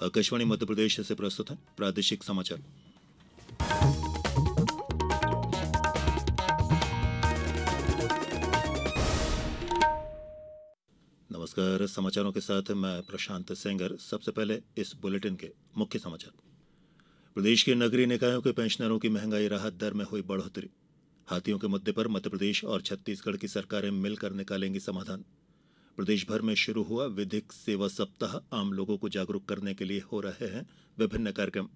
आकाशवाणी मध्य प्रदेश से प्रस्तुत है प्रादेशिक समाचार। नमस्कार, समाचारों के साथ मैं प्रशांत सेंगर। सबसे पहले इस बुलेटिन के मुख्य समाचार। प्रदेश के नगरीय निकायों के पेंशनरों की महंगाई राहत दर में हुई बढ़ोतरी। हाथियों के मुद्दे पर मध्य प्रदेश और छत्तीसगढ़ की सरकारें मिलकर निकालेंगी समाधान। प्रदेश भर में शुरू हुआ विधिक सेवा सप्ताह, आम लोगों को जागरूक करने के लिए हो रहे हैं विभिन्न कार्यक्रम।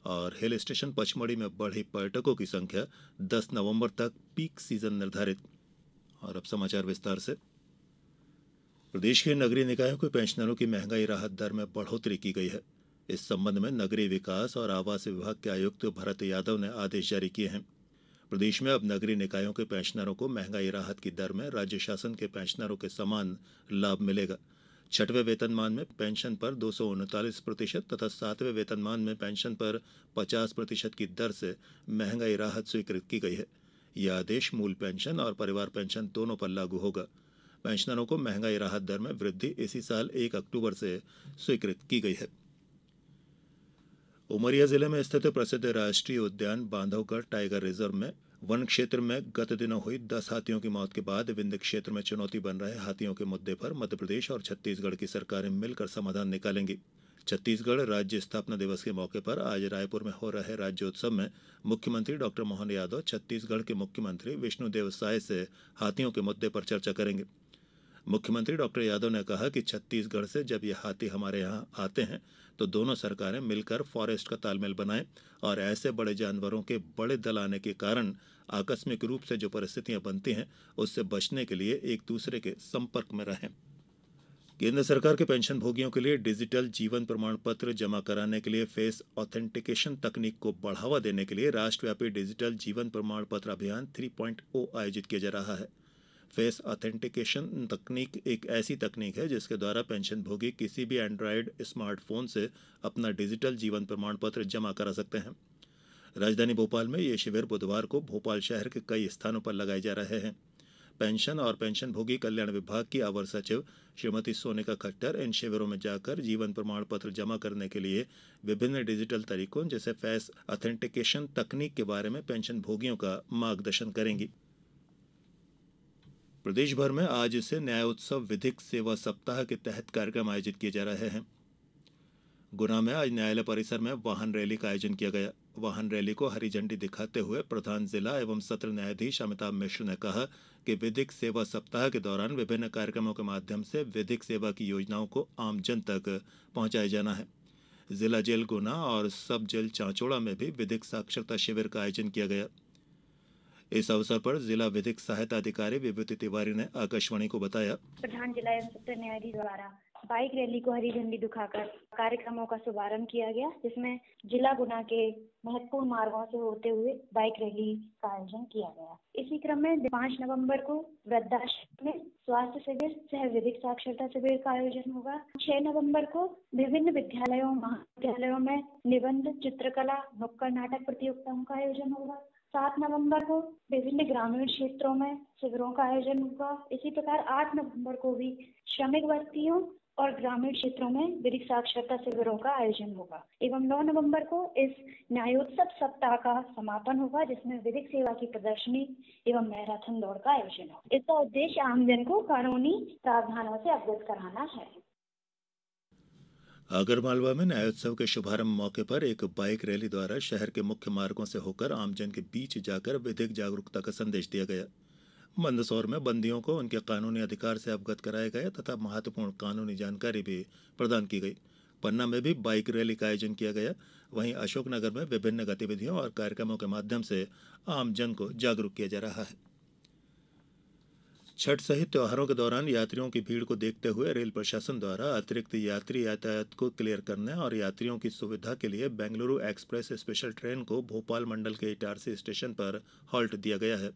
और हिल स्टेशन पचमढ़ी में बढ़ी पर्यटकों की संख्या, 10 नवंबर तक पीक सीजन निर्धारित। और अब समाचार विस्तार से। प्रदेश के नगरीय निकायों के पेंशनरों की महंगाई राहत दर में बढ़ोतरी की गई है। इस संबंध में नगरीय विकास और आवास विभाग के आयुक्त भरत यादव ने आदेश जारी किए हैं। प्रदेश में अब नगरीय निकायों के पेंशनरों को महंगाई राहत की दर में राज्य शासन के पेंशनरों के समान लाभ मिलेगा। 6वें वेतनमान में पेंशन पर 239% तथा 7वें वेतनमान में पेंशन पर 50% की दर से महंगाई राहत स्वीकृत की गई है। यह आदेश मूल पेंशन और परिवार पेंशन दोनों पर लागू होगा। पेंशनरों को महंगाई राहत दर में वृद्धि इसी साल 1 अक्टूबर से स्वीकृत की गई है। उमरिया जिले में स्थित प्रसिद्ध राष्ट्रीय उद्यान बांधवगढ़ टाइगर रिजर्व में वन क्षेत्र में गत दिनों हुई 10 हाथियों की मौत के बाद विंध्य क्षेत्र में चुनौती बन रहे हाथियों के मुद्दे पर मध्य प्रदेश और छत्तीसगढ़ की सरकारें मिलकर समाधान निकालेंगी। छत्तीसगढ़ राज्य स्थापना दिवस के मौके पर आज रायपुर में हो रहे राज्योत्सव में मुख्यमंत्री डॉक्टर मोहन यादव छत्तीसगढ़ के मुख्यमंत्री विष्णुदेव साय से हाथियों के मुद्दे पर चर्चा करेंगे। मुख्यमंत्री डॉक्टर यादव ने कहा कि छत्तीसगढ़ से जब ये हाथी हमारे यहाँ आते हैं तो दोनों सरकारें मिलकर फॉरेस्ट का तालमेल बनाएं और ऐसे बड़े जानवरों के बड़े दल आने के कारण आकस्मिक रूप से जो परिस्थितियां बनती हैं उससे बचने के लिए एक दूसरे के संपर्क में रहें। केंद्र सरकार के पेंशन भोगियों के लिए डिजिटल जीवन प्रमाण पत्र जमा कराने के लिए फेस ऑथेंटिकेशन तकनीक को बढ़ावा देने के लिए राष्ट्रव्यापी डिजिटल जीवन प्रमाण पत्र अभियान 3.0 आयोजित किया जा रहा है। फेस ऑथेंटिकेशन तकनीक एक ऐसी तकनीक है जिसके द्वारा पेंशन भोगी किसी भी एंड्रॉयड स्मार्टफोन से अपना डिजिटल जीवन प्रमाण पत्र जमा करा सकते हैं। राजधानी भोपाल में ये शिविर बुधवार को भोपाल शहर के कई स्थानों पर लगाए जा रहे हैं। पेंशन और पेंशन भोगी कल्याण विभाग की अवर सचिव श्रीमती सोनिका खट्टर इन शिविरों में जाकर जीवन प्रमाण पत्र जमा करने के लिए विभिन्न डिजिटल तरीकों जैसे फेस ऑथेंटिकेशन तकनीक के बारे में पेंशन भोगियों का मार्गदर्शन करेंगी। प्रदेश भर में आज से न्यायोत्सव विधिक सेवा सप्ताह के तहत कार्यक्रम आयोजित किए जा रहे हैं। गुना में आज न्यायालय परिसर में वाहन रैली का आयोजन किया गया। वाहन रैली को हरी झंडी दिखाते हुए प्रधान जिला एवं सत्र न्यायाधीश अमिताभ मिश्र ने कहा कि विधिक सेवा सप्ताह के दौरान विभिन्न कार्यक्रमों के माध्यम से विधिक सेवा की योजनाओं को आम जन तक पहुंचाया जाना है। जिला जेल गुना और सब जेल चांचोड़ा में भी विधिक साक्षरता शिविर का आयोजन किया गया। इस अवसर पर जिला विधिक सहायता अधिकारी विभूति तिवारी ने आकाशवाणी को बताया, प्रधान जिला एवं सत्र न्यायाधीश द्वारा बाइक रैली को हरी झंडी दिखाकर कार्यक्रमों का शुभारंभ किया गया, जिसमें जिला गुना के महत्वपूर्ण मार्गों से होते हुए बाइक रैली का आयोजन किया गया। इसी क्रम में 5 नवंबर को वृद्धाश्रम में स्वास्थ्य शिविर सह विधिक साक्षरता शिविर का आयोजन होगा। 6 नवंबर को विभिन्न विद्यालयों महाविद्यालयों में निबंध, चित्रकला, नुक्कड़ नाटक प्रतियोगिताओं का आयोजन होगा। 7 नवंबर को विभिन्न ग्रामीण क्षेत्रों में शिविरों का आयोजन होगा। इसी प्रकार 8 नवंबर को भी श्रमिक बस्तियों और ग्रामीण क्षेत्रों में विधिक साक्षरता शिविरों का आयोजन होगा। एवं 9 नवंबर को इस न्यायोत्सव सप्ताह का समापन होगा, जिसमें विधिक सेवा की प्रदर्शनी एवं मैराथन दौड़ का आयोजन होगा। इसका उद्देश्य आमजन को कानूनी प्रावधानों से अवगत कराना है। आगरमालवा में न्यायोत्सव के शुभारंभ मौके पर एक बाइक रैली द्वारा शहर के मुख्य मार्गों से होकर आमजन के बीच जाकर विधिक जागरूकता का संदेश दिया गया। मंदसौर में बंदियों को उनके कानूनी अधिकार से अवगत कराया गया तथा महत्वपूर्ण कानूनी जानकारी भी प्रदान की गई। पन्ना में भी बाइक रैली का आयोजन किया गया। वहीं अशोकनगर में विभिन्न गतिविधियों और कार्यक्रमों के माध्यम से आमजन को जागरूक किया जा रहा है। छठ सहित त्योहारों के दौरान यात्रियों की भीड़ को देखते हुए रेल प्रशासन द्वारा अतिरिक्त यात्री यातायात को क्लियर करने और यात्रियों की सुविधा के लिए बेंगलुरु एक्सप्रेस स्पेशल ट्रेन को भोपाल मंडल के इटारसी स्टेशन पर हॉल्ट दिया गया है।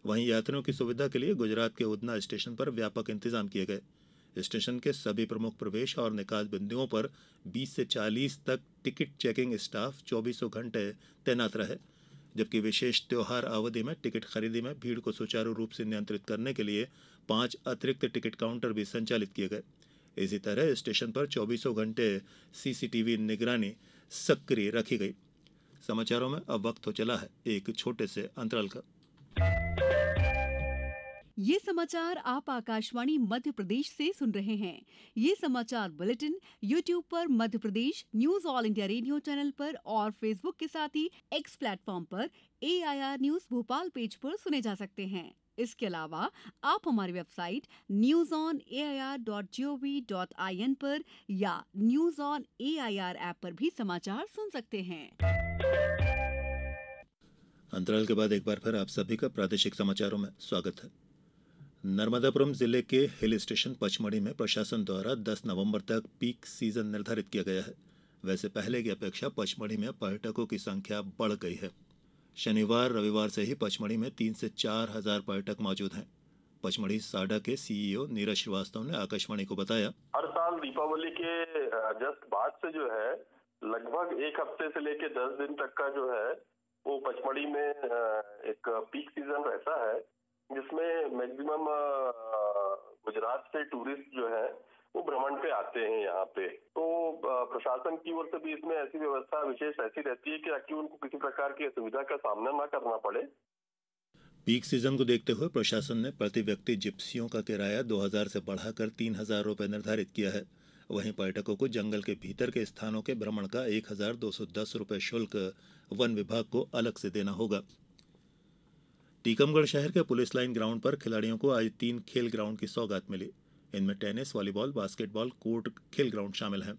वहीं यात्रियों की सुविधा के लिए गुजरात के उधना स्टेशन पर व्यापक इंतजाम किए गए। स्टेशन के सभी प्रमुख प्रवेश और निकास बिंदुओं पर 20 से 40 तक टिकट चेकिंग स्टाफ 24 घंटे तैनात रहे, जबकि विशेष त्योहार अवधि में टिकट खरीदी में भीड़ को सुचारू रूप से नियंत्रित करने के लिए 5 अतिरिक्त टिकट काउंटर भी संचालित किए गए। इसी तरह स्टेशन पर 24 घंटे सीसीटीवी निगरानी सक्रिय रखी गई। समाचारों में अब वक्त हो चला है एक छोटे से अंतराल का। ये समाचार आप आकाशवाणी मध्य प्रदेश से सुन रहे हैं। ये समाचार बुलेटिन YouTube पर Madhya Pradesh news All India Radio channel पर और फेसबुक के साथ ही एक्स प्लेटफॉर्म पर AIR न्यूज भोपाल पेज पर सुने जा सकते हैं। इसके अलावा आप हमारी वेबसाइट newsonair.gov.in पर या न्यूज ऑन AIR ऐप पर भी समाचार सुन सकते हैं। अंतराल के बाद एक बार फिर आप सभी का प्रादेशिक समाचारों में स्वागत है। नर्मदापुरम जिले के हिल स्टेशन पचमढ़ी में प्रशासन द्वारा 10 नवंबर तक पीक सीजन निर्धारित किया गया है। वैसे पहले की अपेक्षा पचमढ़ी में पर्यटकों की संख्या बढ़ गई है। शनिवार रविवार से ही पचमढ़ी में 3 से 4 हजार पर्यटक मौजूद हैं। पचमढ़ी साडा के CEO नीरज श्रीवास्तव ने आकाशवाणी को बताया, हर साल दीपावली के जस्ट बाद से जो है लगभग एक हफ्ते से लेके 10 दिन तक का जो है वो पचमढ़ी में एक पीक सीजन रहता है, जिसमें मैक्सिमम गुजरात से टूरिस्ट जो है वो भ्रमण पे आते हैं यहाँ पे। तो प्रशासन की ओर से भी इसमें ऐसी व्यवस्था विशेष ऐसी रहती है कि ताकि उनको किसी प्रकार की असुविधा का सामना ना करना पड़े। पीक सीजन को देखते हुए प्रशासन ने प्रति व्यक्ति जिप्सियों का किराया 2000 से बढ़ाकर 3000 रुपए निर्धारित किया है। वहीं पर्यटकों को जंगल के भीतर के स्थानों के भ्रमण का 1210 रुपए शुल्क वन विभाग को अलग से देना होगा। टीकमगढ़ शहर के पुलिस लाइन ग्राउंड पर खिलाड़ियों को आज 3 खेल ग्राउंड की सौगात मिली। इनमें टेनिस, वॉलीबॉल, बास्केटबॉल कोर्ट खेल ग्राउंड शामिल हैं।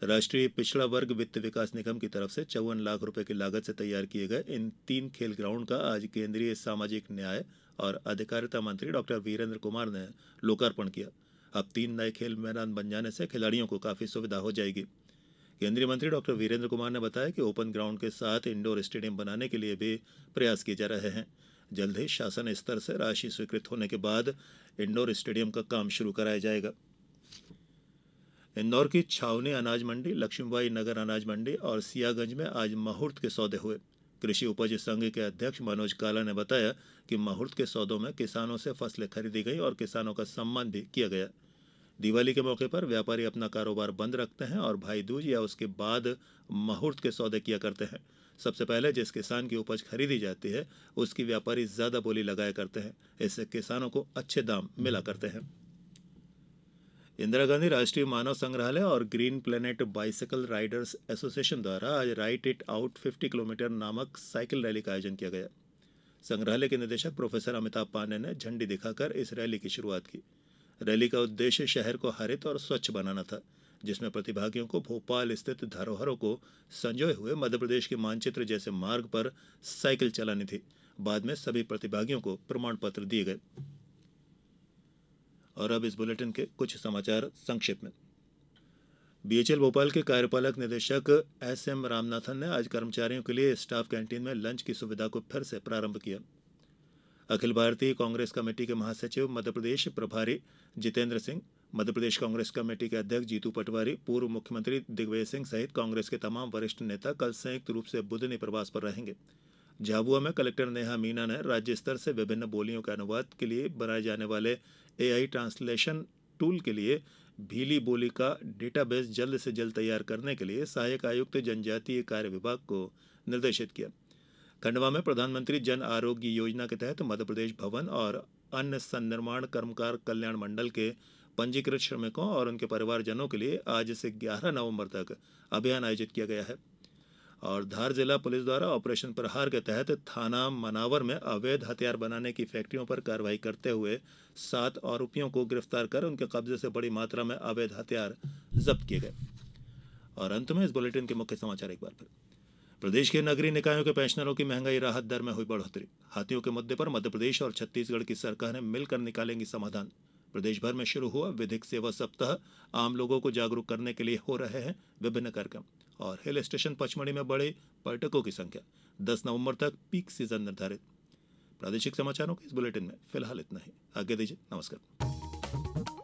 राष्ट्रीय पिछड़ा वर्ग वित्त विकास निगम की तरफ से 54 लाख रुपए की लागत से तैयार किए गए इन 3 खेल ग्राउंड का आज केंद्रीय सामाजिक न्याय और अधिकारिता मंत्री डॉक्टर वीरेंद्र कुमार ने लोकार्पण किया। अब 3 नए खेल मैदान बन जाने से खिलाड़ियों को काफी सुविधा हो जाएगी। केंद्रीय मंत्री डॉक्टर वीरेंद्र कुमार ने बताया कि ओपन ग्राउंड के साथ इंडोर स्टेडियम बनाने के लिए भी प्रयास किए जा रहे हैं। जल्द ही शासन स्तर से राशि स्वीकृत होने के बाद इंडोर स्टेडियम का काम शुरू कराया जाएगा। इंदौर की छावनी अनाज मंडी, लक्ष्मीबाई नगर अनाज मंडी और सियागंज में आज मुहूर्त के सौदे हुए। कृषि उपज संघ के अध्यक्ष मनोज काला ने बताया कि मुहूर्त के सौदों में किसानों से फसलें खरीदी गई और किसानों का सम्मान भी किया गया। दिवाली के मौके पर व्यापारी अपना कारोबार बंद रखते हैं और भाई दूज या उसके बाद मुहूर्त के सौदे किया करते हैं। सबसे पहले जिस किसान की उपज खरीदी जाती है उसकी व्यापारी ज्यादा बोली लगाया करते हैं। इससे किसानों को अच्छे दाम मिला करते हैं। इंदिरा गांधी राष्ट्रीय मानव संग्रहालय और green planet bicycle Riders association द्वारा आज राइट इट आउट 50 किलोमीटर नामक साइकिल रैली का आयोजन किया गया। संग्रहालय के निदेशक प्रोफेसर अमिताभ पांडे ने झंडी दिखाकर इस रैली की शुरुआत की। रैली का उद्देश्य शहर को हरित और स्वच्छ बनाना था, जिसमें प्रतिभागियों को भोपाल स्थित धरोहरों को संजोए हुए मध्य प्रदेश के मानचित्र जैसे मार्ग पर साइकिल चलानी थी। बाद में सभी प्रतिभागियों को प्रमाण पत्र दिए गए। और अब इस बुलेटिन के कुछ समाचार संक्षेप में। BHL भोपाल के कार्यपालक निदेशक SM रामनाथन ने आज कर्मचारियों के लिए स्टाफ कैंटीन में लंच की सुविधा को फिर से प्रारंभ किया। अखिल भारतीय कांग्रेस कमेटी के महासचिव मध्य प्रदेश प्रभारी जितेंद्र सिंह, मध्य प्रदेश कांग्रेस कमेटी के अध्यक्ष जीतू पटवारी, पूर्व मुख्यमंत्री दिग्विजय सिंह सहित कांग्रेस के तमाम वरिष्ठ नेता कल संयुक्त रूप से बुधनी प्रवास पर रहेंगे। झाबुआ में कलेक्टर नेहा मीना ने राज्य स्तर से विभिन्न बोलियों के अनुवाद के लिए बनाए जाने वाले AI ट्रांसलेशन टूल के लिए भीली बोली का डेटाबेस जल्द से जल्द तैयार करने के लिए सहायक आयुक्त जनजातीय कार्य विभाग को निर्देशित किया। खंडवा में प्रधानमंत्री जन आरोग्य योजना के तहत मध्य प्रदेश भवन और अन्य सन्निर्माण कर्मकार कल्याण मंडल के पंजीकृत श्रमिकों और उनके परिवारजनों के लिए आज से 11 नवंबर तक अभियान आयोजित किया गया है। और धार जिला पुलिस द्वारा ऑपरेशन प्रहार के तहत थाना मनावर में अवैध हथियार बनाने की फैक्ट्रियों पर कार्रवाई करते हुए 7 आरोपियों को गिरफ्तार कर उनके कब्जे से बड़ी मात्रा में अवैध हथियार जब्त किए गए। और अंत में इस बुलेटिन के मुख्य समाचार एक बार फिर। प्रदेश के नगरीय निकायों के पेंशनरों की महंगाई राहत दर में हुई बढ़ोतरी। हाथियों के मुद्दे पर मध्य प्रदेश और छत्तीसगढ़ की सरकारें मिलकर निकालेंगी समाधान। प्रदेश भर में शुरू हुआ विधिक सेवा सप्ताह। आम लोगों को जागरूक करने के लिए हो रहे हैं विभिन्न कार्यक्रम। और हिल स्टेशन पचमढ़ी में बढ़े पर्यटकों की संख्या। 10 नवंबर तक पीक सीजन निर्धारित। प्रादेशिक समाचारों के इस बुलेटिन में फिलहाल इतना ही। आगे दीजिए, नमस्कार।